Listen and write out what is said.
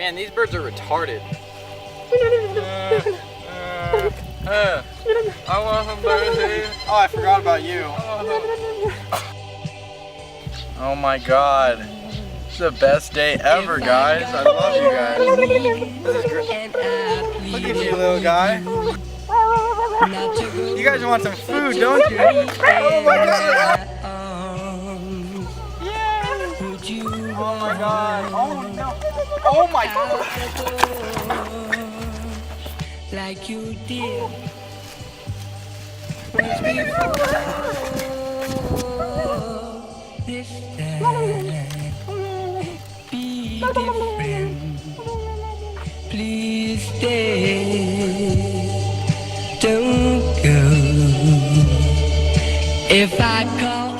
Man, these birds are retarded. I want some birds. Oh, I forgot about you. Oh my god. It's the best day ever, guys. I love you guys. This is great. Look at you, little guy. You guys want some food, don't you? Oh my god. Oh my god. Oh no. Oh my god. Like you did. This time, be different. Please stay. Don't go. If I call